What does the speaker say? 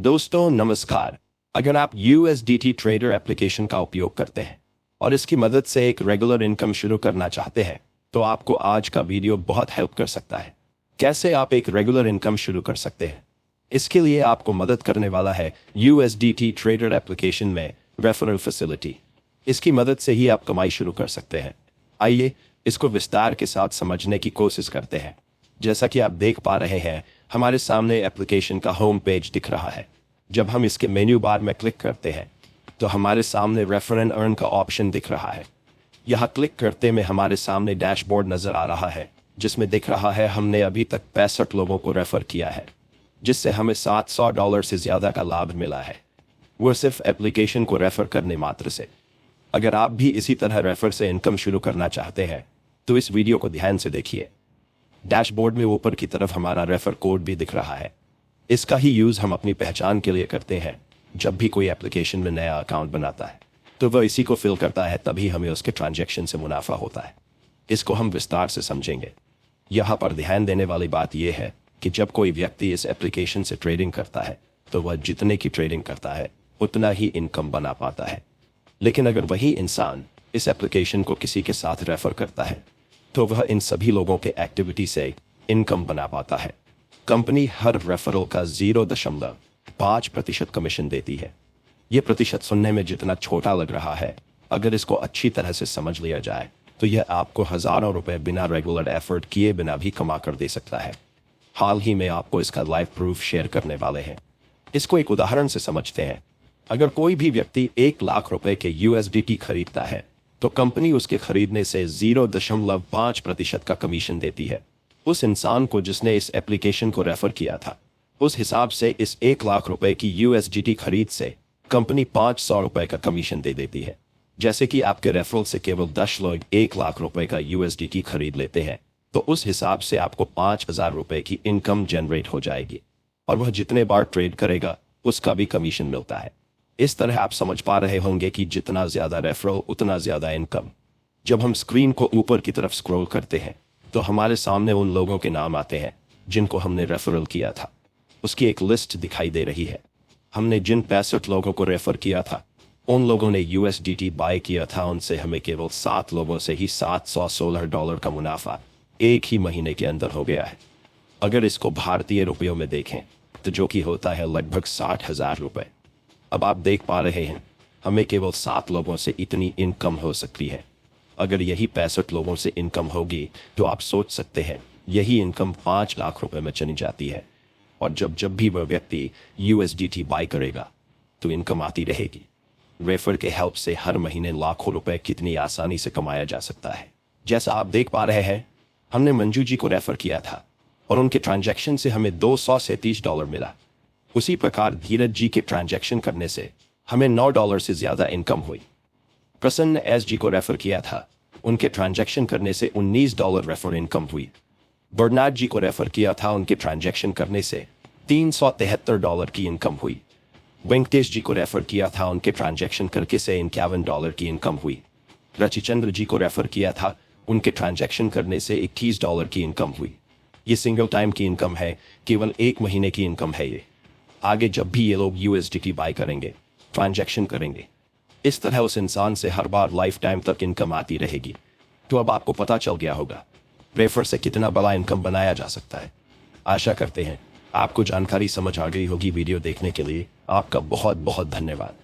दोस्तों नमस्कार। अगर आप USDT ट्रेडर एप्लीकेशन का उपयोग करते हैं और इसकी मदद से एक रेगुलर इनकम शुरू करना चाहते हैं तो आपको आज का वीडियो बहुत हेल्प कर सकता है। कैसे आप एक रेगुलर इनकम शुरू कर सकते हैं, इसके लिए आपको मदद करने वाला है USDT ट्रेडर एप्लीकेशन में रेफरल फैसिलिटी। इसकी मदद से ही आप कमाई शुरू कर सकते हैं। आइए इसको विस्तार के साथ समझने की कोशिश करते हैं। जैसा कि आप देख पा रहे हैं, हमारे सामने एप्लीकेशन का होम पेज दिख रहा है। जब हम इसके मेन्यू बार में क्लिक करते हैं तो हमारे सामने रेफर एंड अर्न का ऑप्शन दिख रहा है। यहाँ क्लिक करते में हमारे सामने डैशबोर्ड नजर आ रहा है, जिसमें दिख रहा है हमने अभी तक 65 लोगों को रेफर किया है, जिससे हमें $700 से ज़्यादा का लाभ मिला है, वो सिर्फ एप्लीकेशन को रेफर करने मात्र से। अगर आप भी इसी तरह रेफर से इनकम शुरू करना चाहते हैं तो इस वीडियो को ध्यान से देखिए। डैशबोर्ड में ऊपर की तरफ हमारा रेफर कोड भी दिख रहा है। इसका ही यूज़ हम अपनी पहचान के लिए करते हैं। जब भी कोई एप्लीकेशन में नया अकाउंट बनाता है तो वह इसी को फिल करता है, तभी हमें उसके ट्रांजैक्शन से मुनाफा होता है। इसको हम विस्तार से समझेंगे। यहाँ पर ध्यान देने वाली बात यह है कि जब कोई व्यक्ति इस एप्लीकेशन से ट्रेडिंग करता है तो वह जितने की ट्रेडिंग करता है उतना ही इनकम बना पाता है। लेकिन अगर वही इंसान इस एप्लीकेशन को किसी के साथ रेफर करता है तो वह इन सभी लोगों के एक्टिविटी से इनकम बना पाता है। कंपनी हर रेफरल का 0.5% कमीशन देती है। ये प्रतिशत सुनने में जितना छोटा लग रहा है, अगर इसको अच्छी तरह से समझ लिया जाए तो यह आपको हज़ारों रुपए बिना रेगुलर एफर्ट किए बिना भी कमा कर दे सकता है। हाल ही में आपको इसका लाइव प्रूफ शेयर करने वाले हैं। इसको एक उदाहरण से समझते हैं। अगर कोई भी व्यक्ति 1 लाख रुपए के USDT खरीदता है तो कंपनी उसके खरीदने से 0.5% का कमीशन देती है उस इंसान को जिसने इस एप्लीकेशन को रेफर किया था। उस हिसाब से इस 1 लाख रुपए की USDT खरीद से कंपनी 500 रुपए का कमीशन दे देती है। जैसे कि आपके रेफरल से केवल 10 लोग 1 लाख रुपए का USDT खरीद लेते हैं तो उस हिसाब से आपको 5,000 रुपए की इनकम जनरेट हो जाएगी, और वह जितने बार ट्रेड करेगा उसका भी कमीशन मिलता है। इस तरह आप समझ पा रहे होंगे कि जितना ज़्यादा रेफरल उतना ज़्यादा इनकम। जब हम स्क्रीन को ऊपर की तरफ स्क्रॉल करते हैं तो हमारे सामने उन लोगों के नाम आते हैं जिनको हमने रेफरल किया था। उसकी एक लिस्ट दिखाई दे रही है। हमने जिन 65 लोगों को रेफर किया था उन लोगों ने USDT बाय किया था। उनसे हमें केवल 7 लोगों से ही $716 का मुनाफा एक ही महीने के अंदर हो गया है। अगर इसको भारतीय रुपयों में देखें तो जो कि होता है लगभग 60,000 रुपये। अब आप देख पा रहे हैं हमें केवल 7 लोगों से इतनी इनकम हो सकती है। अगर यही 65 लोगों से इनकम होगी तो आप सोच सकते हैं यही इनकम 5 लाख रुपए में चली जाती है। और जब भी वह व्यक्ति USDT बाय करेगा तो इनकम आती रहेगी। रेफर के हेल्प से हर महीने लाखों रुपए कितनी आसानी से कमाया जा सकता है। जैसा आप देख पा रहे हैं, हमने मंजू जी को रेफर किया था और उनके ट्रांजैक्शन से हमें $230 मिला। उसी प्रकार धीरज जी के ट्रांजैक्शन करने से हमें $9 से ज़्यादा इनकम हुई। प्रसन्न एस जी को रेफर किया था, उनके ट्रांजैक्शन करने से $19 रेफर इनकम हुई। बर्नार्ड जी को रेफर किया था, उनके ट्रांजैक्शन करने से $373 की इनकम हुई। वेंकटेश जी को रेफर किया था, उनके ट्रांजैक्शन करके से $51 की इनकम हुई। रचिचंद्र जी को रेफर किया था, उनके ट्रांजैक्शन करने से $21 की इनकम हुई। ये सिंगल टाइम की इनकम है, केवल 1 महीने की इनकम है ये। आगे जब भी ये लोग USDT बाय करेंगे, ट्रांजैक्शन करेंगे, इस तरह उस इंसान से हर बार लाइफ टाइम तक इनकम आती रहेगी। तो अब आपको पता चल गया होगा रेफर से कितना बड़ा इनकम बनाया जा सकता है। आशा करते हैं आपको जानकारी समझ आ गई होगी। वीडियो देखने के लिए आपका बहुत बहुत धन्यवाद।